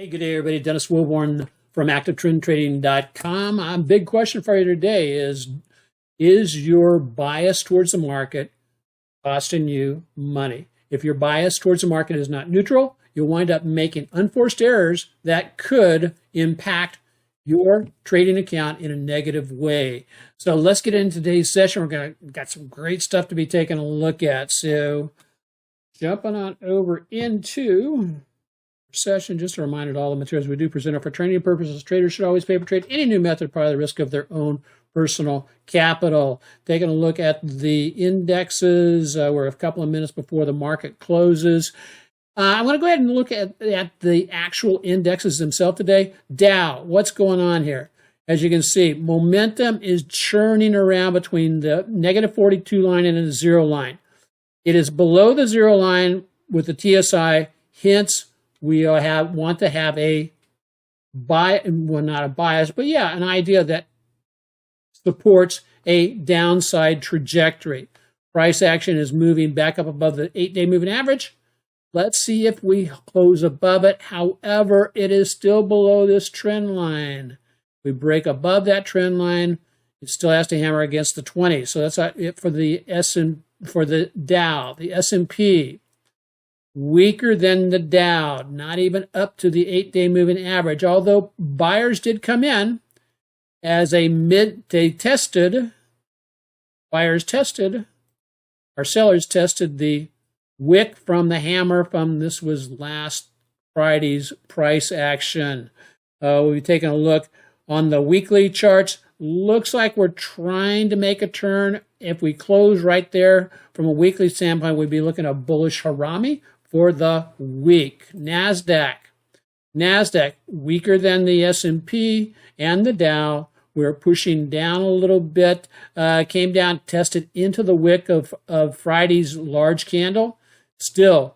Good day, everybody. Dennis Wilborn from ActiveTrendTrading.com. Big question for you today is your bias towards the market costing you money? If your bias towards the market is not neutral, you'll wind up making unforced errors that could impact your trading account in a negative way. So let's get into today's session. We're got some great stuff to be taking a look at. So jumping on over into session, just a reminder that all the materials we do present are for training purposes. Traders should always pay per trade any new method prior to the risk of their own personal capital. Taking a look at the indexes, we're a couple of minutes before the market closes. I want to go ahead and look at the actual indexes themselves today. Dow, what's going on here? As you can see, momentum is churning around between the negative 42 line and the zero line. It is below the zero line with the TSI, hence we want to have a bias, well, not a bias, but yeah, an idea that supports a downside trajectory. Price action is moving back up above the 8-day moving average. Let's see if we close above it. However, it is still below this trend line. We break above that trend line, it still has to hammer against the 20. So that's it for the Dow. The S&P, weaker than the Dow, not even up to the 8-day moving average. Although buyers did come in as sellers tested the wick from the hammer from this was last Friday's price action. We'll be taking a look on the weekly charts. Looks like we're trying to make a turn. If we close right there from a weekly standpoint, we'd be looking at a bullish harami for the week. NASDAQ weaker than the S&P and the Dow. We're pushing down a little bit. Came down, tested into the wick of Friday's large candle. Still,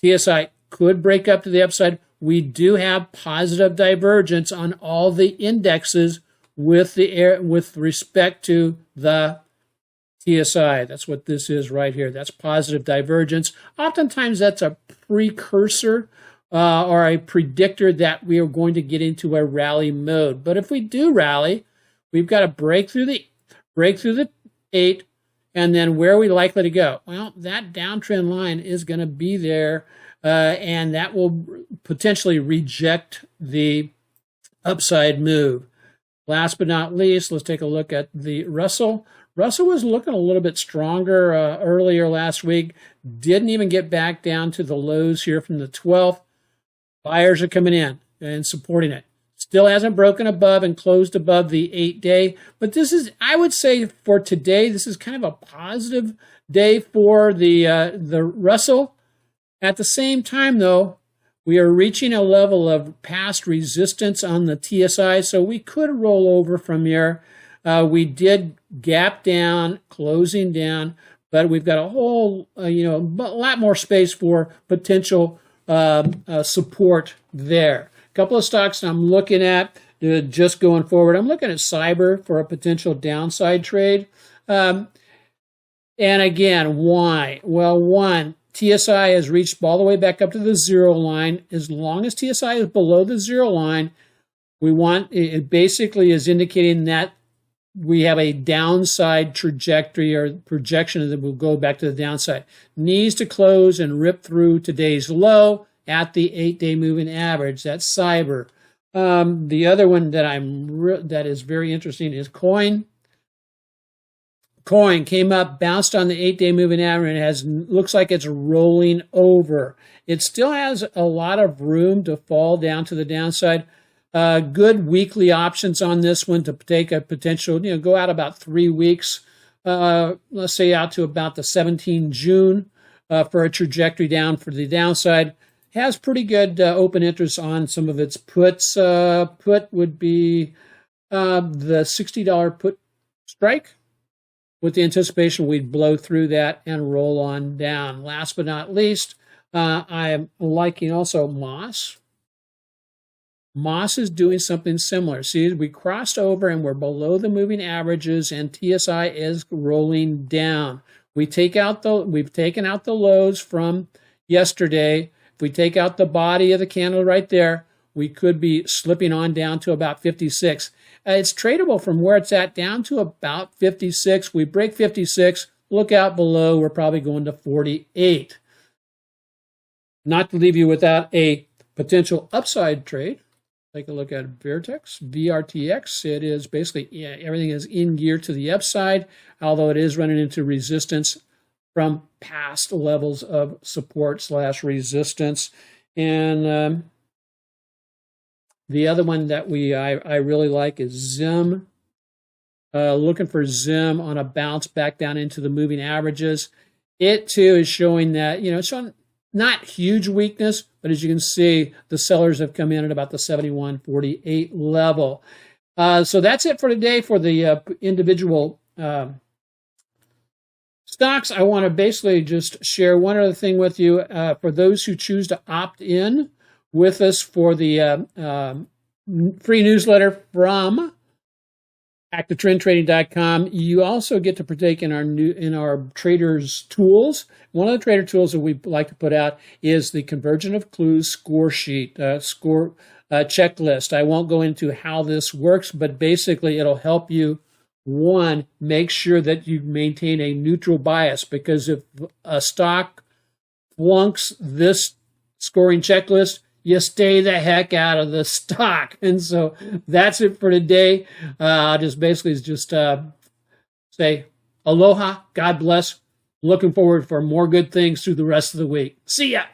TSI could break up to the upside. We do have positive divergence on all the indexes with respect to the TSI. That's what this is right here. That's positive divergence. Oftentimes that's a precursor or a predictor that we are going to get into a rally mode. But if we do rally, we've got to break through the 8, and then where are we likely to go? Well, that downtrend line is going to be there, and that will potentially reject the upside move. Last but not least, let's take a look at the Russell. Russell was looking a little bit stronger earlier last week. Didn't even get back down to the lows here from the 12th. Buyers are coming in and supporting it. Still hasn't broken above and closed above the 8-day. But this is, I would say for today, this is kind of a positive day for the Russell. At the same time, though, we are reaching a level of past resistance on the TSI, so we could roll over from here. We did gap down, closing down, but we've got a whole, a lot more space for potential support there. A couple of stocks I'm looking at just going forward. I'm looking at cyber for a potential downside trade. And again, why? Well, one, TSI has reached all the way back up to the zero line. As long as TSI is below the zero line, it basically is indicating that we have a downside trajectory or projection that will go back to the downside. Needs to close and rip through today's low at the 8-day moving average. That's cyber. The other one that is very interesting is coin. Coin came up, bounced on the 8-day moving average, and looks like it's rolling over. It still has a lot of room to fall down to the downside. Good weekly options on this one to take a potential, go out about 3 weeks, let's say out to about the 17 June for a trajectory down for the downside. Has pretty good open interest on some of its puts. Put would be the $60 put strike, with the anticipation we'd blow through that and roll on down. Last but not least, I am liking also Moss. Moss is doing something similar. See, we crossed over and we're below the moving averages, and TSI is rolling down. We've taken out the lows from yesterday. If we take out the body of the candle right there, we could be slipping on down to about 56. It's tradable from where it's at down to about 56. We break 56, look out below, we're probably going to 48. Not to leave you without a potential upside trade. Take a look at VRTX. It is basically, everything is in gear to the upside, although it is running into resistance from past levels of support / resistance. And the other one that I really like is ZIM. Looking for ZIM on a bounce back down into the moving averages. It too is showing that, it's on not huge weakness, but as you can see, the sellers have come in at about the 71.48 level. So that's it for today for the individual stocks. I want to basically just share one other thing with you. For those who choose to opt in with us for the free newsletter from ActiveTrendTrading.com, you also get to partake in our traders tools. One of the trader tools that we like to put out is the conversion of clues score sheet, checklist. I won't go into how this works, but basically it'll help you, one, make sure that you maintain a neutral bias, because if a stock flunks this scoring checklist, you stay the heck out of the stock. And so that's it for today. I'll just basically say aloha, God bless. Looking forward for more good things through the rest of the week. See ya.